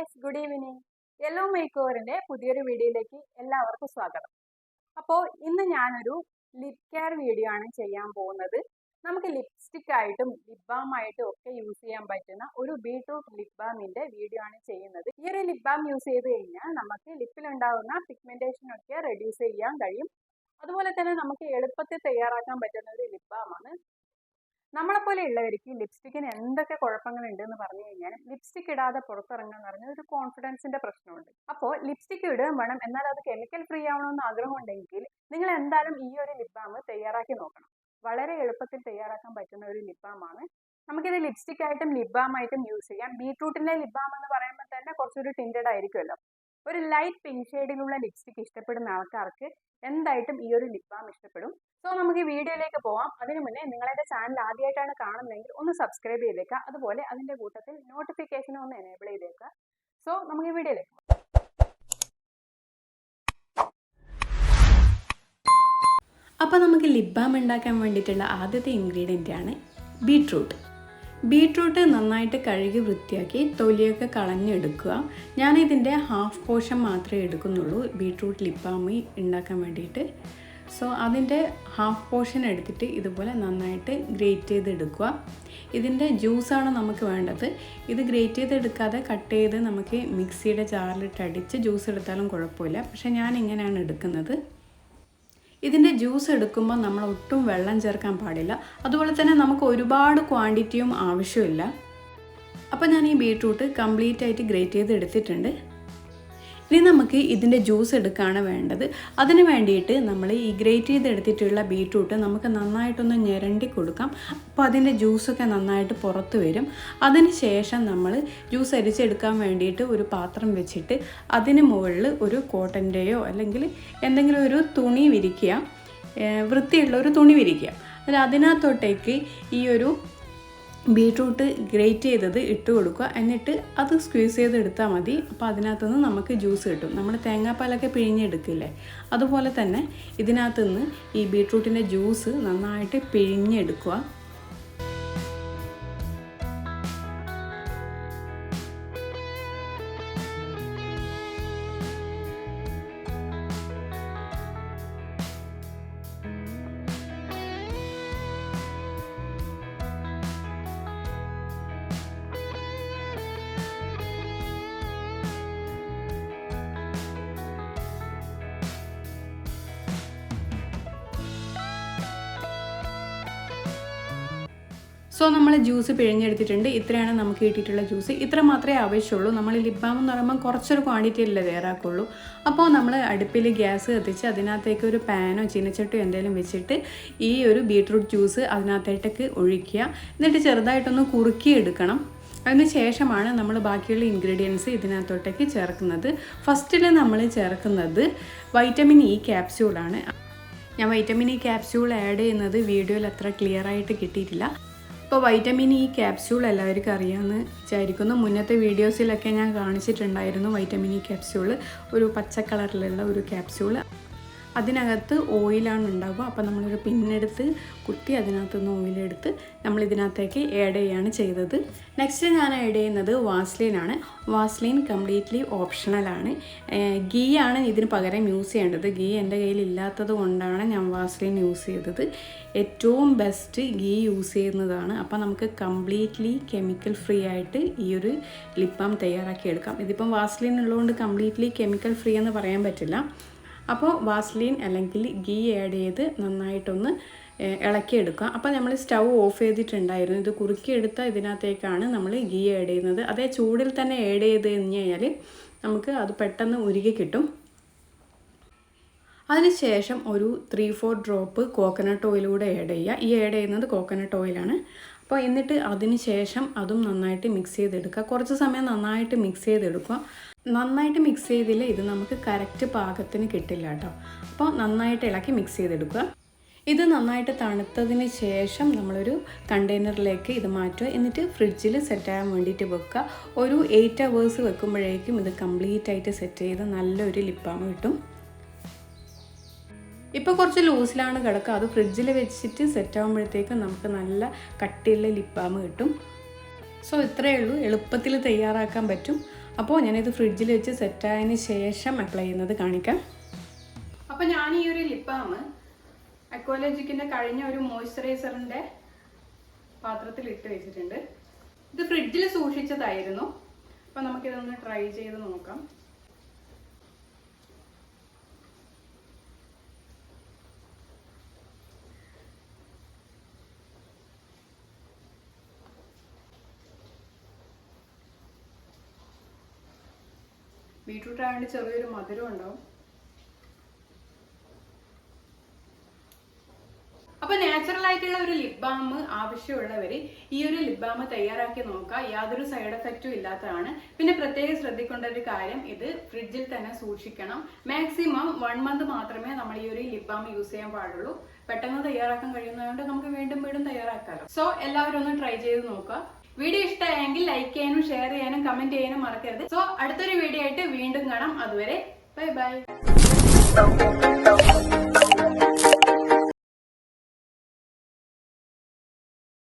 Guys, good evening. Yellow make ഓവറിന്റെ പുതിയൊരു വീഡിയോയിലേക്ക് എല്ലാവർക്കും സ്വാഗതം. അപ്പോൾ ഇന്ന് ഞാനൊരു ലിപ് കെയർ വീഡിയോ ആണ് ചെയ്യാൻ പോകുന്നത്. നമുക്ക് ലിപ്സ്റ്റിക് ആയിട്ടും ലിപ് ബാം ആയിട്ടും ഒക്കെ യൂസ് ചെയ്യാൻ പറ്റുന്ന ഒരു ബീട്രൂട്ട് ലിപ് ബാമിന്റെ വീഡിയോ ആണ് ചെയ്യുന്നത്. ഈ ഒരു ലിപ് ബാം യൂസ് ചെയ്ത് കഴിഞ്ഞാൽ നമുക്ക് ലിപ്പിലുണ്ടാകുന്ന പിഗ്മെന്റേഷൻ ഒക്കെ റെഡ്യൂസ് ചെയ്യാൻ കഴിയും. അതുപോലെ തന്നെ നമുക്ക് എളുപ്പത്തിൽ തയ്യാറാക്കാൻ പറ്റുന്ന ഒരു ലിപ് ബാം ആണ്. നമ്മളെപ്പോലെ ഉള്ളവർക്ക് ലിപ്സ്റ്റിക്കിന് എന്തൊക്കെ കുഴപ്പങ്ങളുണ്ട് എന്ന് പറഞ്ഞു കഴിഞ്ഞാൽ ലിപ്സ്റ്റിക് ഇടാതെ പുറത്തിറങ്ങാൻ പറഞ്ഞ ഒരു കോൺഫിഡൻസിന്റെ പ്രശ്നമുണ്ട്. അപ്പോൾ ലിപ്സ്റ്റിക് ഇടുകയും വേണം, എന്നാൽ അത് കെമിക്കൽ ഫ്രീ ആവണമെന്ന് ആഗ്രഹമുണ്ടെങ്കിൽ നിങ്ങൾ എന്തായാലും ഈ ഒരു ലിപ് ബാം തയ്യാറാക്കി നോക്കണം. വളരെ എളുപ്പത്തിൽ തയ്യാറാക്കാൻ പറ്റുന്ന ഒരു ലിപ് ബാം ആണ്. നമുക്കിത് ലിപ്സ്റ്റിക് ആയിട്ടും ലിപ് ബാം ആയിട്ടും യൂസ് ചെയ്യാം. ബീട്രൂട്ടിന്റെ ലിപ് ബാം എന്ന് പറയുമ്പോൾ തന്നെ കുറച്ചൊരു ടിൻറ്റഡ് ആയിരിക്കുമല്ലോ. ഒരു ലൈറ്റ് പിങ്ക് ഷെയ്ഡിലുള്ള ലിപ്സ്റ്റിക് ഇഷ്ടപ്പെടുന്ന ആൾക്കാർക്ക് എന്തായിട്ടും ഈ ഒരു ലിപ് ബാം ഇഷ്ടപ്പെടും. സോ നമുക്ക് ഈ വീഡിയോയിലേക്ക് പോവാം. അതിനു മുന്നേ നിങ്ങളുടെ ചാനൽ ആദ്യമായിട്ടാണ് കാണുന്നതെങ്കിൽ ഒന്ന് സബ്സ്ക്രൈബ് ചെയ്തേക്കുക. അതുപോലെ അതിന്റെ കൂട്ടത്തിൽ നോട്ടിഫിക്കേഷൻ ഒന്ന് എനേബിൾ ചെയ്തേക്കുക. സോ നമുക്ക് ഈ വീഡിയോയിലേക്ക് പോവാം. അപ്പോൾ നമുക്ക് ലിപ് ബാം ഉണ്ടാക്കാൻ വേണ്ടിയിട്ടുള്ള ആദ്യത്തെ ഇൻഗ്രീഡിയൻ്റ് ആണ് ബീട്രൂട്ട്. ബീട്രൂട്ട് നന്നായിട്ട് കഴുകി വൃത്തിയാക്കി തൊലിയൊക്കെ കളഞ്ഞെടുക്കുക. ഞാനിതിൻ്റെ ഹാഫ് പോർഷൻ മാത്രമേ എടുക്കുന്നുള്ളൂ ബീട്രൂട്ട് ലിപ് ബാം ഉണ്ടാക്കാൻ വേണ്ടിയിട്ട്. സോ അതിൻ്റെ ഹാഫ് പോർഷൻ എടുത്തിട്ട് ഇതുപോലെ നന്നായിട്ട് ഗ്രേറ്റ് ചെയ്തെടുക്കുക. ഇതിൻ്റെ ജ്യൂസാണ് നമുക്ക് വേണ്ടത്. ഇത് ഗ്രേറ്റ് ചെയ്തെടുക്കാതെ കട്ട് ചെയ്ത് നമുക്ക് മിക്സിയുടെ ജാറിലിട്ട് അടിച്ച് ജ്യൂസ് എടുത്താലും കുഴപ്പമില്ല. പക്ഷേ ഞാൻ ഇങ്ങനെയാണ് എടുക്കുന്നത്. ഇതിൻ്റെ ജ്യൂസ് എടുക്കുമ്പോൾ നമ്മൾ ഒട്ടും വെള്ളം ചേർക്കാൻ പാടില്ല. അതുപോലെ തന്നെ നമുക്ക് ഒരുപാട് ക്വാണ്ടിറ്റിയും ആവശ്യമില്ല. അപ്പോൾ ഞാൻ ഈ ബീട്രൂട്ട് കംപ്ലീറ്റ് ആയിട്ട് ഗ്രേറ്റ് ചെയ്ത് എടുത്തിട്ടുണ്ട്. ഇനി നമുക്ക് ഇതിൻ്റെ ജ്യൂസ് എടുക്കുകയാണ് വേണ്ടത്. അതിന് വേണ്ടിയിട്ട് നമ്മൾ ഈ ഗ്രേറ്റ് ചെയ്തെടുത്തിട്ടുള്ള ബീട്രൂട്ട് നമുക്ക് നന്നായിട്ടൊന്ന് ഞെരണ്ടി കൊടുക്കാം. അപ്പോൾ അതിൻ്റെ ജ്യൂസൊക്കെ നന്നായിട്ട് പുറത്ത് വരും. അതിന് ശേഷം നമ്മൾ ജ്യൂസ് അരിച്ചെടുക്കാൻ വേണ്ടിയിട്ട് ഒരു പാത്രം വെച്ചിട്ട് അതിന് മുകളിൽ ഒരു കോട്ടൻ്റെയോ അല്ലെങ്കിൽ എന്തെങ്കിലും ഒരു തുണി വിരിക്കുക, വൃത്തിയുള്ള ഒരു തുണി വിരിക്കുക. അതിനകത്തോട്ടേക്ക് ഈ ഒരു ബീട്രൂട്ട് ഗ്രേറ്റ് ചെയ്തത് ഇട്ട് കൊടുക്കുക. എന്നിട്ട് അത് സ്ക്വീസ് ചെയ്തെടുത്താൽ മതി. അപ്പോൾ അതിനകത്തുനിന്ന് നമുക്ക് ജ്യൂസ് കിട്ടും. നമ്മൾ തേങ്ങാപ്പാലൊക്കെ പിഴിഞ്ഞെടുക്കില്ലേ, അതുപോലെ തന്നെ ഇതിനകത്തുനിന്ന് ഈ ബീട്രൂട്ടിൻ്റെ ജ്യൂസ് നന്നായിട്ട് പിഴിഞ്ഞെടുക്കുക. സോ നമ്മൾ ജ്യൂസ് പിഴിഞ്ഞെടുത്തിട്ടുണ്ട്. ഇത്രയാണ് നമുക്ക് കിട്ടിയിട്ടുള്ള ജ്യൂസ്. ഇത്ര മാത്രമേ ആവശ്യമുള്ളൂ. നമ്മൾ ലിപ് ബാം എന്ന് പറയുമ്പോൾ കുറച്ചൊരു ക്വാണ്ടിറ്റിയല്ലേ തയ്യാറാക്കുള്ളൂ. അപ്പോൾ നമ്മൾ അടുപ്പിൽ ഗ്യാസ് കത്തിച്ച് അതിനകത്തേക്ക് ഒരു പാനോ ചീനച്ചട്ടിയോ എന്തെങ്കിലും വെച്ചിട്ട് ഈ ഒരു ബീട്രൂട്ട് ജ്യൂസ് അതിനകത്തേക്ക് ഒഴിക്കുക. എന്നിട്ട് ചെറുതായിട്ടൊന്ന് കുറുക്കിയെടുക്കണം. അതിന് ശേഷമാണ് നമ്മൾ ബാക്കിയുള്ള ഇൻഗ്രീഡിയൻസ് ഇതിനകത്തോട്ടേക്ക് ചേർക്കുന്നത്. ഫസ്റ്റിൽ നമ്മൾ ചേർക്കുന്നത് വൈറ്റമിൻ ഇ ക്യാപ്സ്യൂളാണ്. ഞാൻ വൈറ്റമിൻ ഇ ക്യാപ്സ്യൂൾ ആഡ് ചെയ്യുന്നത് വീഡിയോയിൽ അത്ര ക്ലിയർ ആയിട്ട് കിട്ടിയിട്ടില്ല. ഇപ്പോൾ വൈറ്റമിൻ ഇ ക്യാപ്സ്യൂൾ എല്ലാവർക്കും അറിയാമെന്ന് വിചാരിക്കുന്നു. മുന്നത്തെ വീഡിയോസിലൊക്കെ ഞാൻ കാണിച്ചിട്ടുണ്ടായിരുന്നു വൈറ്റമിൻ ഇ ക്യാപ്സ്യൂൾ. ഒരു പച്ച കളറിലുള്ള ഒരു ക്യാപ്സ്യൂൾ. അതിനകത്ത് ഓയിലാണ് ഉണ്ടാവുക. അപ്പോൾ നമ്മളൊരു പിന്നെടുത്ത് കുത്തി അതിനകത്തുനിന്ന് ഓയിലെടുത്ത് നമ്മൾ ഇതിനകത്തേക്ക് ആഡ് ചെയ്യുകയാണ് ചെയ്തത്. നെക്സ്റ്റ് ഞാൻ ആഡ് ചെയ്യുന്നത് വാസ്ലീനാണ്. വാസ്ലീൻ കംപ്ലീറ്റ്ലി ഓപ്ഷണലാണ്. ഗീ ആണ് ഇതിന് പകരം യൂസ് ചെയ്യേണ്ടത്. ഗീ എൻ്റെ കയ്യിൽ ഇല്ലാത്തത് കൊണ്ടാണ് ഞാൻ വാസ്ലീൻ യൂസ് ചെയ്തത്. ഏറ്റവും ബെസ്റ്റ് ഗീ യൂസ് ചെയ്യുന്നതാണ്. അപ്പോൾ നമുക്ക് കംപ്ലീറ്റ്ലി കെമിക്കൽ ഫ്രീ ആയിട്ട് ഈ ഒരു ലിപ് ബാം തയ്യാറാക്കിയെടുക്കാം. ഇതിപ്പം വാസ്ലീൻ ഉള്ളതുകൊണ്ട് കംപ്ലീറ്റ്ലി കെമിക്കൽ ഫ്രീ എന്ന് പറയാൻ പറ്റില്ല. അപ്പോൾ വാസ്ലീൻ അല്ലെങ്കിൽ ഗീ ആഡ് ചെയ്ത് നന്നായിട്ടൊന്ന് ഇളക്കിയെടുക്കുക. അപ്പോൾ നമ്മൾ സ്റ്റൗ ഓഫ് ചെയ്തിട്ടുണ്ടായിരുന്നു. ഇത് കുറുക്കിയെടുത്ത ഇതിനകത്തേക്കാണ് നമ്മൾ ഗീ ആഡ് ചെയ്യുന്നത്. അതേ ചൂടിൽ തന്നെ ആഡ് ചെയ്ത് കഴിഞ്ഞാൽ നമുക്ക് അത് പെട്ടെന്ന് ഉരുകി കിട്ടും. അതിനുശേഷം ഒരു 3-4 ഡ്രോപ്പ് കോക്കനട്ട് ഓയിലൂടെ ആഡ് ചെയ്യുക. ഈ ആഡ് ചെയ്യുന്നത് കോക്കനട്ട് ഓയിലാണ്. അപ്പോൾ എന്നിട്ട് അതിന് ശേഷം അതും നന്നായിട്ട് മിക്സ് ചെയ്തെടുക്കുക. കുറച്ച് സമയം നന്നായിട്ട് മിക്സ് ചെയ്തെടുക്കുക. നന്നായിട്ട് മിക്സ് ചെയ്തില്ല ഇത് നമുക്ക് കറക്റ്റ് പാകത്തിന് കിട്ടില്ല കേട്ടോ. അപ്പോൾ നന്നായിട്ട് ഇളക്കി മിക്സ് ചെയ്തെടുക്കുക. ഇത് നന്നായിട്ട് തണുത്തതിന് ശേഷം നമ്മളൊരു കണ്ടെയ്നറിലേക്ക് ഇത് മാറ്റുക. എന്നിട്ട് ഫ്രിഡ്ജിൽ സെറ്റാകാൻ വേണ്ടിയിട്ട് വെക്കുക. ഒരു 8 hours വെക്കുമ്പോഴേക്കും ഇത് കംപ്ലീറ്റ് ആയിട്ട് സെറ്റ് ചെയ്ത് നല്ലൊരു ലിപ് ബാം കിട്ടും. ഇപ്പോൾ കുറച്ച് ലൂസിലാണ് കിടക്കുക. അത് ഫ്രിഡ്ജിൽ വെച്ചിട്ട് സെറ്റ് ആകുമ്പോഴത്തേക്കും നമുക്ക് നല്ല കട്ടിയുള്ള ലിപ് ബാം കിട്ടും. സോ ഇത്രയേ ഉള്ളൂ, എളുപ്പത്തിൽ തയ്യാറാക്കാൻ പറ്റും. അപ്പോൾ ഞാനിത് ഫ്രിഡ്ജിൽ വെച്ച് സെറ്റായതിന് ശേഷം അപ്ലൈ ചെയ്യുന്നത് കാണിക്കാം. അപ്പോൾ ഞാൻ ഈ ഒരു ലിപ് ബാം അക്വാലോജിക്കിൻ്റെ കഴിഞ്ഞ ഒരു മോയ്സ്ചറൈസറിൻ്റെ പാത്രത്തിൽ ഇട്ട് വെച്ചിട്ടുണ്ട്. ഇത് ഫ്രിഡ്ജിൽ സൂക്ഷിച്ചതായിരുന്നു. അപ്പോൾ നമുക്കിതൊന്ന് ട്രൈ ചെയ്ത് നോക്കാം. ബീട്രൂട്ട് ആയതുകൊണ്ട് ചെറിയൊരു മധുരം ഉണ്ടാവും. അപ്പോൾ നാച്ചുറൽ ആയിട്ടുള്ള ഒരു ലിപ് ബാം ആവശ്യമുള്ളവർ ഈ ഒരു ലിപ് ബാം തയ്യാറാക്കി നോക്കുക. യാതൊരു സൈഡ് എഫക്റ്റും ഇല്ലാത്തതാണ്. പിന്നെ പ്രത്യേകം ശ്രദ്ധിക്കേണ്ട ഒരു കാര്യം, ഇത് ഫ്രിഡ്ജിൽ തന്നെ സൂക്ഷിക്കണം. മാക്സിമം 1 മന്ത് മാത്രമേ നമ്മൾ ഈ ഒരു ലിപ് ബാം യൂസ് ചെയ്യാൻ പാടുള്ളൂ. പെട്ടെന്ന് തയ്യാറാക്കാൻ കഴിയുന്നതുകൊണ്ട് നമുക്ക് വീണ്ടും വീണ്ടും തയ്യാറാക്കാമല്ലോ. സോ എല്ലാവരും ഒന്ന് ട്രൈ ചെയ്ത് നോക്കുക. വീഡിയോ ഇഷ്ടമായെങ്കിൽ ലൈക്ക് ചെയ്യാനും ഷെയർ ചെയ്യാനും കമന്റ് ചെയ്യാനും മറക്കരുത്. സോ അടുത്തൊരു വീഡിയോ ആയിട്ട് വീണ്ടും കാണാം. അതുവരെ ബൈ ബൈ.